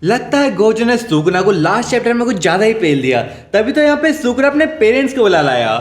लगता है गोजो ने सुकुना को लास्ट चैप्टर में कुछ ज्यादा ही पेल दिया, तभी तो यहाँ पे सुकुना अपने पेरेंट्स को बुला लाया।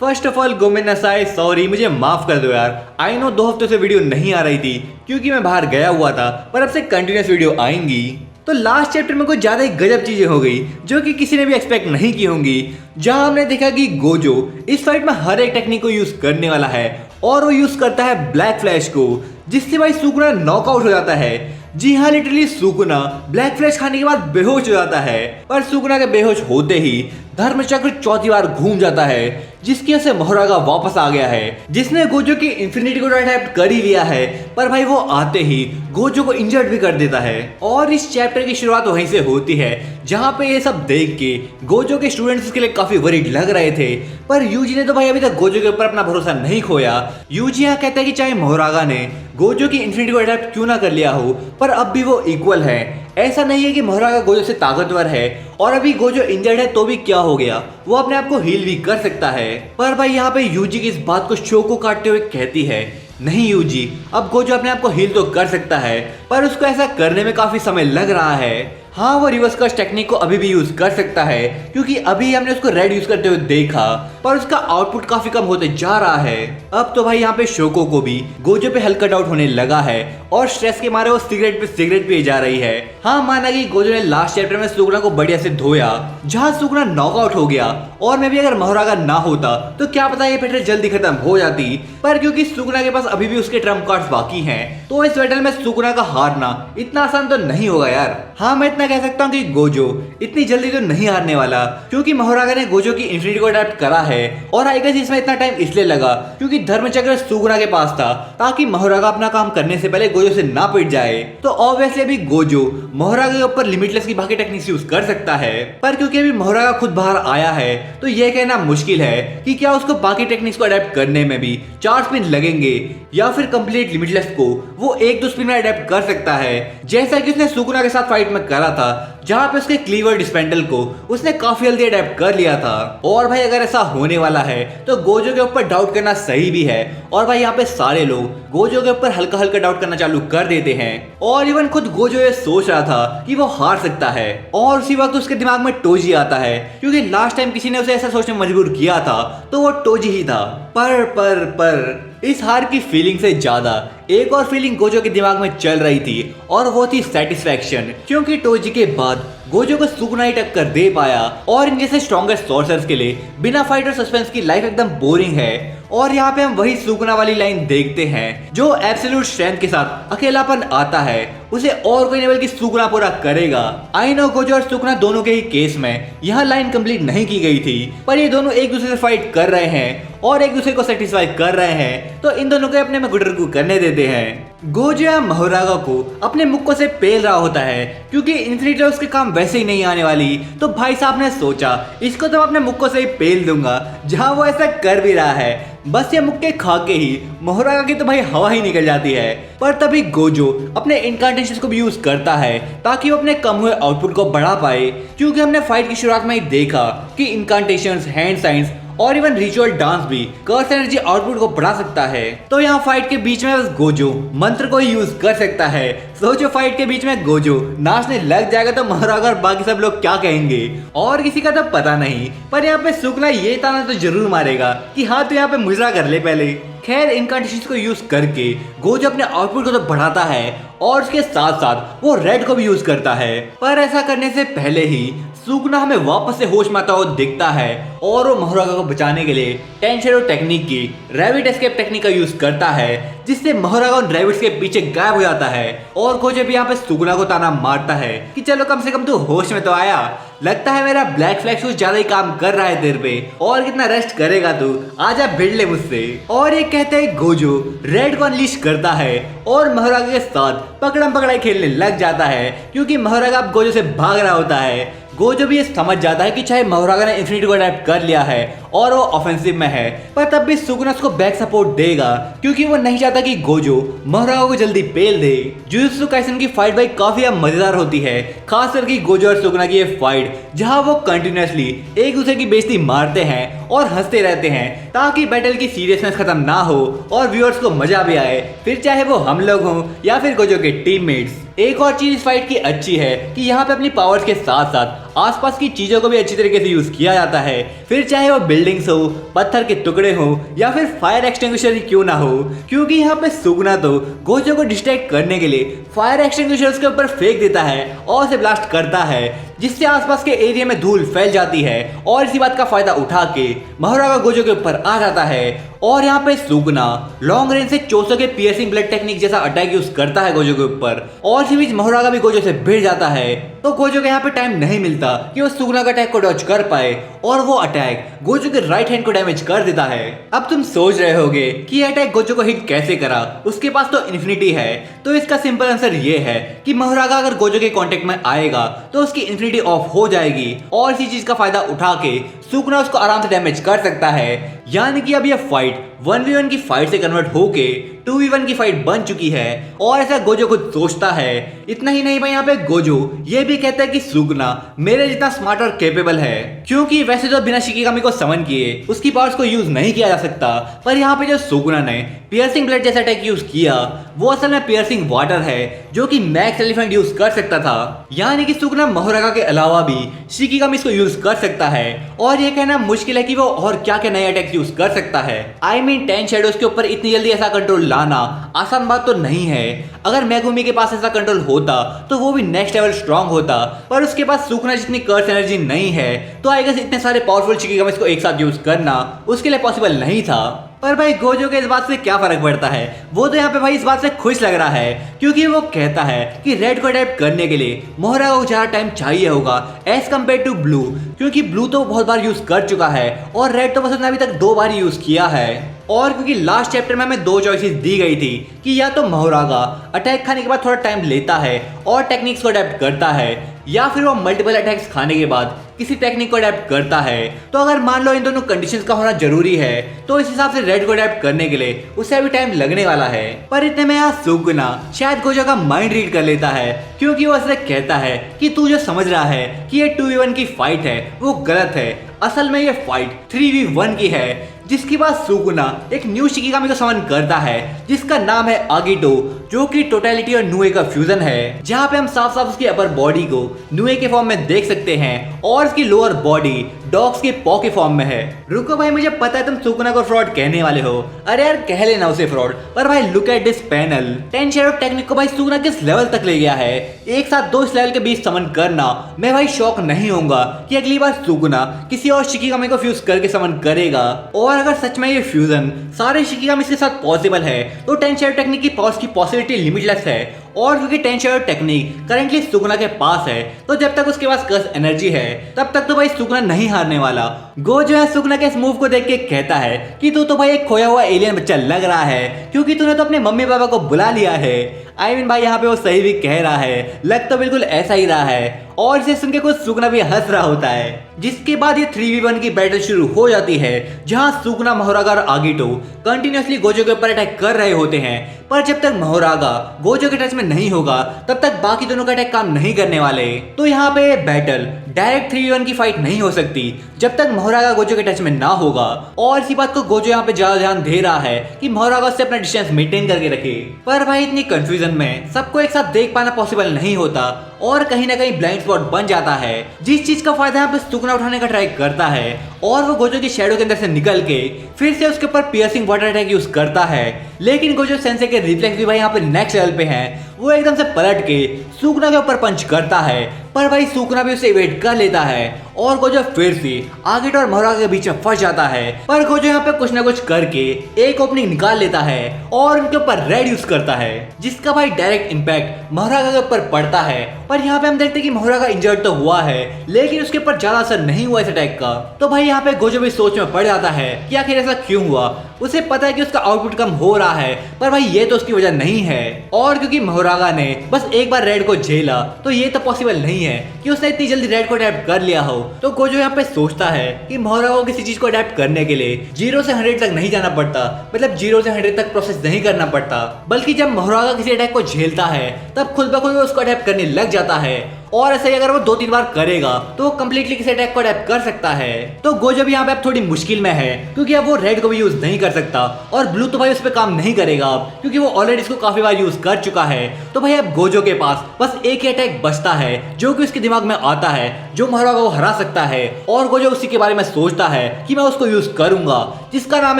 First of all गोमेन Nasai, sorry, मुझे माफ कर दो यार। आई नो 2 हफ्तों से वीडियो नहीं आ रही थी क्योंकि मैं बाहर गया हुआ था, पर अब से कंटिन्यूस वीडियो आएंगी। तो लास्ट चैप्टर में कुछ ज्यादा ही गजब चीजें हो गई जो कि किसी ने भी एक्सपेक्ट नहीं की होंगी, जहां हमने देखा कि गोजो इस फाइट में हर एक टेक्निक को यूज करने वाला है और वो यूज करता है ब्लैक फ्लैश को, जिससे भाई सुकुना नॉकआउट हो जाता है। जी हाँ, लिटरली सुकुना ब्लैक फ्लैश खाने के बाद बेहोश हो जाता है, पर सुकुना के बेहोश होते ही धर्मचक्र चौथी बार घूम जाता है, जिसकी वजह से मोहरागा वापस आ गया है, जिसने गोजो की इंफिनिटी को अटैक कर ही लिया है। पर भाई वो आते ही गोजो को इंजर्ड भी कर देता है और इस चैप्टर की शुरुआत वहीं से होती है, जहाँ पे ये सब देख के गोजो के स्टूडेंट्स इसके लिए काफी वरीड लग रहे थे। पर यूजी ने तो भाई अभी तक गोजो के ऊपर अपना भरोसा नहीं खोया। यूजी यहाँ कहता है कि चाहे मोहरागा ने गोजो की इंफिनिटी को अडैप्ट क्यों ना कर लिया हो, पर अब भी वो इक्वल है। ऐसा नहीं है कि मोहरागा गोजो से ताकतवर है और अभी गोजो इंजर्ड है तो भी क्या हो गया, वो अपने आप को हील भी कर सकता है। पर भाई यहाँ पे यूजी की इस बात को शो को काटते हुए कहती है, नहीं यूजी, अब गोजो अपने आप को हील तो कर सकता है, पर उसको ऐसा करने में काफी समय लग रहा है। हाँ, वो रिवर्स कर्स टेक्निक को अभी भी यूज कर सकता है क्योंकि अभी हमने उसको रेड यूज करते हुए देखा, पर उसका आउटपुट काफी कम होते जा रहा है। अब तो भाई यहाँ पे शोको को भी गोजो पे हल्का डाउट होने लगा है और स्ट्रेस के मारे वो सिगरेट पे सिगरेट पिए जा रही है। हाँ, माना कि गोजो ने लास्ट चैप्टर में सुकुना को बढ़िया से धोया, जहाँ सुकुना नॉकआउट हो गया, और मैं भी अगर मोहरागा ना होता तो क्या पता ये बैटल जल्दी खत्म हो जाती। पर क्योंकि सुकुना के पास अभी भी उसके ट्रम्प कार्ड्स बाकी हैं, तो इस बैटल में सुकुना का हारना इतना आसान तो नहीं होगा यार। हाँ, मैं इतना कह सकता हूँ कि गोजो इतनी जल्दी तो नहीं हारने वाला, क्योंकि मोहरागा ने गोजो की इंफिनिटी को अडैप्ट करा है और आई गेस इसमें इतना टाइम इसलिए लगा क्योंकि धर्मचक्र सुकुना के पास था, ताकि मोहरागा अपना काम करने से पहले गोजो से ना पिट जाए। तो ऑब्वियसली अभी गोजो मोहरागा के ऊपर लिमिटलेस की बाकी टेक्निक्स यूज कर सकता है, पर क्योंकि अभी मोहरागा खुद बाहर आया है तो यह कहना मुश्किल है कि क्या उसको बाकी टेक्निक्स को अडैप्ट करने में भी 4 स्पिन लगेंगे या फिर कंप्लीट लिमिटलेस को वो 1-2 स्पिन में अडैप्ट कर सकता है, जैसा कि उसने सुकुना के साथ फाइट में करा था, जहां पे उसके क्लीवर डिस्पेंडल को उसने काफी जल्दी अडैप्ट कर लिया था। और भाई अगर ऐसा होने वाला है तो गोजो के ऊपर डाउट करना सही भी है, और भाई यहाँ पे सारे लोग गोजो के ऊपर हल्का हल्का डाउट करना चालू कर देते हैं, और इवन खुद गोजो ये सोच रहा था कि वो हार सकता है। और उसी वक्त उसके दिमाग में टोजी आता है, क्योंकि लास्ट टाइम किसी ने उसे ऐसा सोचने में मजबूर किया था तो वो टोजी ही था। पर इस हार की फीलिंग से ज्यादा एक और फीलिंग गोजो के दिमाग में चल रही थी, और वो थी सेटिस्फैक्शन, क्योंकि टोजी के बाद गोजो को सुकुना ही टक्कर दे पाया। और इन जैसे स्ट्रॉन्गेस्ट सॉर्सर्स के लिए बिना फाइट और सस्पेंस की लाइफ एकदम बोरिंग है। और यहाँ पे हम वही सुकुना वाली लाइन देखते हैं जो एब्सोल्यूट स्ट्रेंथ के साथ अकेलापन आता है उसे और कोई नहीं बल्कि सुकुना पूरा करेगा। आई नो गोजो और सुकुना दोनों के ही केस में यहाँ लाइन कंप्लीट नहीं की गई थी, पर ये दोनों एक दूसरे से फाइट कर रहे हैं और एक दूसरे को सेटिस्फाई कर रहे हैं, तो इन दोनों को अपने में गुटरगु करने देते हैं। गोजो या मोहरागा को अपने मुक्कों से पेल रहा होता है, क्योंकि इन्फिनिटी उसके काम वैसे ही नहीं आने वाली, तो भाई साहब ने सोचा इसको तो मैं अपने मुक्कों से ही पेल दूंगा, जहां वो ऐसा कर भी रहा है। बस ये मुक्के खा के ही मोहरागा की तो भाई हवा ही निकल जाती है। पर तभी गोजो अपने इनकांटेशंस को भी यूज करता है ताकि वो अपने कम हुए आउटपुट को बढ़ा पाए, क्योंकि हमने फाइट की शुरुआत में ही देखा कि इनकांटेशंस, हैंड साइंस और इवन रिचुअल डांस भी कर्स एनर्जी आउटपुट को बढ़ा सकता है। तो यहाँ फाइट के बीच में बस गोजो मंत्र को ही यूज कर सकता है। सोचो फाइट के बीच में गोजो नाचने लग जाएगा तो मोहरागा और बाकी सब लोग क्या कहेंगे, और किसी का तो पता नहीं। पर यहाँ पे सुकुना ये ताना तो जरूर मारेगा कि हाँ तो यहाँ पे मुजरा कर ले पहले। खैर, इनकांटेशंस को यूज करके गोजो अपने आउटपुट को तो बढ़ाता है और उसके साथ साथ वो रेड को भी यूज करता है। पर ऐसा करने से पहले ही सुकुना हमें वापस से होश में आता हुआ दिखता है और वो मोहरागा को बचाने के लिए टेंशेरो टेक्निक की रैबिट एस्केप टेक्निक का यूज करता है, जिससे मोहरागा उन रैबिट्स के पीछे गायब हो जाता है। और गोजो भी यहाँ पे सुकुना को ताना मारता है कि चलो कम से कम तू होश में तो आया, लगता है मेरा ब्लैक फ्लैग कुछ ज्यादा ही काम कर रहा है तेरे पे, और कितना रेस्ट करेगा तू, आजा भिड़ ले मुझसे। और ये कहते हैं गोजो रेड को अनलीश करता है और मोहरागा के साथ पकड़म पकड़ाई खेलने लग जाता है, क्योंकि मोहरागा अब गोजो से भाग रहा होता है। गोजो भी ये समझ जाता है कि चाहे मोहरागा ने इन्फिनिटी को अडैप्ट कर लिया है और वो ऑफेंसिव में है, पर तब भी सुकुना उसको बैक सपोर्ट देगा क्योंकि वो नहीं चाहता कि गोजो मोहरागा को जल्दी पेल दे। जुजुत्सु काइसेन की फाइट भाई काफी मजेदार होती है, खास करके गोजो और सुकुना की ये फाइट जहां वो कंटिन्यूअसली एक दूसरे की बेइज्जती मारते हैं और हंसते रहते हैं ताकि बैटल की सीरियसनेस खत्म ना हो और व्यूअर्स को मजा भी आए, फिर चाहे वो हम लोग हों या फिर गोजो के टीममेट्स। एक और चीज इस फाइट की अच्छी है कि यहाँ पे अपनी पावर्स के साथ साथ आसपास की चीजों को भी अच्छी तरीके से यूज किया जाता है, फिर चाहे वो बिल्डिंग्स हो, पत्थर के टुकड़े हो या फिर फायर एक्सटिंग्विशर ही क्यों ना हो, क्योंकि यहाँ पे सुकुना तो गोजो को डिस्ट्रैक्ट करने के लिए फायर एक्सटिंग्विशर उसके ऊपर फेंक देता है और उसे ब्लास्ट करता है, जिससे आसपास के एरिया में धूल फैल जाती है और इसी बात का फायदा उठा के मोहरागा गोजो के ऊपर आ जाता है। और यहाँ पे सुकुना लॉन्ग रेंज से चोसो के पियर्सिंग ब्लड टेक्निक जैसा अटैक यूज करता है गोजो के ऊपर और इसी बीच मोहरागा भी गोजो से भिड़ जाता है, तो गोजो के यहाँ पे टाइम नहीं मिलता कि वो सुकुना का अटैक को डॉज कर पाए और वो अटैक गोजो के राइट हैंड को डैमेज कर देता है। अब तुम सोच रहे होगे कि ये अटैक गोजो को हिट कैसे करा, उसके पास तो इन्फिनिटी है। तो इसका सिंपल आंसर ये है कि मोहरागा अगर गोजो के कांटेक्ट में आएगा तो उसकी इन्फिनिटी ऑफ हो जाएगी और इसी चीज का फायदा उठा के सुकुना उसको आराम से डैमेज कर सकता है। यानी कि अब यह फाइट 1v1 की फाइट से कन्वर्ट होके 2v1 की फाइट बन चुकी है और ऐसा गोजो खुद सोचता है। इतना ही नहीं भाई, यहाँ पे गोजो ये भी कहता है कि सुकुना मेरे जितना स्मार्ट और कैपेबल है, क्योंकि वैसे तो बिना शिकिगामी को समन किए उसकी पावर्स को यूज नहीं किया जा सकता, पर यहाँ पे जो सुकुना ने पियर्सिंग ब्लड जैसा अटैक यूज किया वो असल में पियर्सिंग वाटर है जो कि मैक्स एलिफेंट यूज कर सकता था। यानी कि सुकुना मोहरागा के अलावा भी शिकिगामी को यूज कर सकता है और ये कहना मुश्किल है कि वो और क्या क्या नए अटैक्स यूज कर सकता है। आई मीन 10 शैडोज के ऊपर इतनी जल्दी ऐसा कंट्रोल लाना आसान बात तो नहीं है। अगर मेगुमी के पास ऐसा कंट्रोल होता तो वो भी नेक्स्ट लेवल स्ट्रांग होता, पर उसके पास सुकुना जितनी कर्स एनर्जी नहीं है, तो आई गेस इतने सारे पावरफुल शिकिगामी को एक साथ यूज करना उसके लिए पॉसिबल नहीं था। पर भाई गोजो के इस बात से क्या फर्क पड़ता है, वो तो यहाँ पे भाई इस बात से खुश लग रहा है क्योंकि वो कहता है कि रेड को अडैप्ट करने के लिए मोहरागा को ज्यादा टाइम चाहिए होगा एज कम्पेयर टू ब्लू, क्योंकि ब्लू तो बहुत बार यूज कर चुका है और रेड तो बस उसने अभी तक 2 बार यूज किया है। और क्योंकि लास्ट चैप्टर में हमें 2 चॉइसेस दी गई थी कि या तो मोहरागा अटैक खाने के बाद थोड़ा टाइम लेता है और टेक्निक्स को अडैप्ट करता है, या फिर वो मल्टीपल अटैक्स खाने के बाद किसी टेक्निक को अडैप्ट करता है। तो अगर मान लो इन दोनों कंडीशंस का होना जरूरी है तो इस हिसाब से रेड को अडैप्ट करने के लिए उसे अभी टाइम लगने वाला है। पर इतने में यहाँ सुकुना शायद गोजो का माइंड रीड कर लेता है, क्योंकि वो उसे कहता है कि तू जो समझ रहा है कि ये 2v1 की फाइट है वो गलत है, असल में ये फाइट 3v1 की है। जिसके बाद सुकुना एक न्यू शिकिगामी को समन करता है जिसका नाम है आगिटो, जो कि टोटलिटी और नुए का फ्यूजन है, जहाँ पे हम साफ साफ उसकी अपर बॉडी को नुए के फॉर्म में देख सकते हैं और उसकी लोअर बॉडी डॉग्स के पॉ के फॉर्म में है। रुको भाई, मुझे पता है तुम सुकुना को फ्रॉड कहने वाले हो, अरे यार कह लेना उसे फ्रॉड, पर भाई look at this panel. 10 shadow technique को भाई सुकुना किस लेवल तक ले गया है, एक साथ 2 इस लेवल के बीच समन करना। मैं भाई शॉक नहीं होऊंगा कि अगली बार सुकुना किसी और शिकिगामी को फ्यूज करके समन करेगा। और अगर सच में ये फ्यूजन सारे शिकिगामी के साथ पॉसिबल है तो 10 शैडो टेक्निक की पावर्स की पॉसिबिलिटी लिमिटलेस है। और क्योंकि 10 शैडो टेक्निक करेंटली सुकुना के पास है, तो जब तक उसके पास कर्स एनर्जी है तब तक तो भाई सुकुना नहीं हारने वाला। गो जो है सुकुना के इस मूव को देख के कहता है कि तू तो भाई एक खोया हुआ एलियन बच्चा लग रहा है, क्योंकि तूने तो अपने मम्मी पापा को बुला लिया है। आई मीन भाई यहाँ पे वो सही भी कह रहा है, लग तो बिल्कुल ऐसा ही रहा है। और इसे सुन के कुछ सुकुना भी हंस रहा होता है। जिसके बाद ये 3v1 की बैटल शुरू हो जाती है, जहां सुकुना, मोहरागा और आगिटो कंटिन्यूअसली गोजो के ऊपर अटैक कर रहे होते हैं। पर जब तक मोहरागा गोजो के टच में नहीं होगा तब तक बाकी दोनों का अटैक काम नहीं करने वाले। तो यहाँ पे बैटल डायरेक्ट 3v1 की फाइट नहीं हो सकती जब तक मोहरागा गोजो के टच में ना होगा। और इसी बात को गोजो यहाँ पे ज्यादा ध्यान दे रहा है कि मोहरागा से अपना डिस्टेंस मेंटेन करके रखे। पर भाई इतनी कंफ्यूजन में सबको एक साथ देख पाना पॉसिबल नहीं होता और कहीं ना कहीं ब्लाइंड स्पॉट बन जाता है, जिस चीज का फायदा यहाँ पे सुकुना उठाने का ट्राई करता है और वो गोजो की शैडो के अंदर से निकल के फिर से उसके ऊपर पियर्सिंग वाटर अटैक यूज करता है। लेकिन गोजो सेंसे के रिफ्लेक्स भी भाई यहाँ पे नेक्स्ट लेवल पे हैं, वो एकदम से पलट के सुकुना के ऊपर पंच करता है, पर भाई सुकुना भी उसे इवेट कर लेता है और गोजो फिर से आगेटो और मोहरागा के बीच में फंस जाता है। पर गोजो यहाँ पे कुछ ना कुछ करके एक ओपनिंग निकाल लेता है और उनके ऊपर रेड यूज करता है, जिसका भाई डायरेक्ट इम्पैक्ट मोहरागा के ऊपर पड़ता है। पर यहाँ पे हम देखते हैं कि मोहरागा इंजर्ड तो हुआ है लेकिन उसके ऊपर ज्यादा असर नहीं हुआ इस अटैक का। तो भाई यहाँ पे गोजो भी सोच में पड़ जाता है कि आखिर ऐसा क्यों हुआ। उसे पता है कि उसका आउटपुट कम हो रहा है पर भाई ये तो उसकी वजह नहीं है, और क्योंकि मोहरागा ने बस एक बार रेड को झेला तो ये तो पॉसिबल नहीं है कि उसने इतनी जल्दी रेड को अडेप्ट कर लिया हो। तो गोजो यहाँ पे सोचता है कि मोहरागा को किसी चीज को अडेप्ट करने के लिए 0 से 100 तक नहीं जाना पड़ता, मतलब 0 से 100 तक प्रोसेस नहीं करना पड़ता, बल्कि जब मोहरागा किसी अटैक को झेलता है तब खुद ब खुद वो उसको अडेप्ट करने लग जाता है। और ऐसे ही अगर वो 2-3 बार करेगा तो वो कम्प्लीटली किसी अटैक को अडेप्ट कर सकता है। तो गोजो भी यहाँ पे अब थोड़ी मुश्किल में है क्योंकि अब वो रेड को भी यूज नहीं कर सकता और ब्लू तो भाई उस पर काम नहीं करेगा क्योंकि वो ऑलरेडी इसको काफी बार यूज कर चुका है। तो भाई अब गोजो के पास बस एक ही अटैक बचता है जो कि उसके दिमाग में आता है जो मोहरागा को हरा सकता है, और गोजो उसी के बारे में सोचता है कि मैं उसको यूज करूंगा, जिसका नाम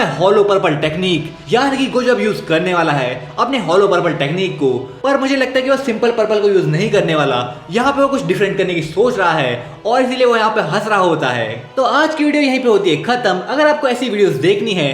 है हॉलो पर्पल टेक्निक। यानी कि गोजो अब यूज करने वाला है अपने हॉलो पर्पल टेक्निक को। पर मुझे लगता है कि वो सिंपल पर्पल को यूज नहीं करने वाला, यहाँ पे वो कुछ डिफरेंट करने की सोच रहा है और इसीलिए वो यहाँ पे हंस रहा होता है। तो आज की वीडियो यहीं पे होती है खत्म। अगर आपको ऐसी वीडियोस देखनी है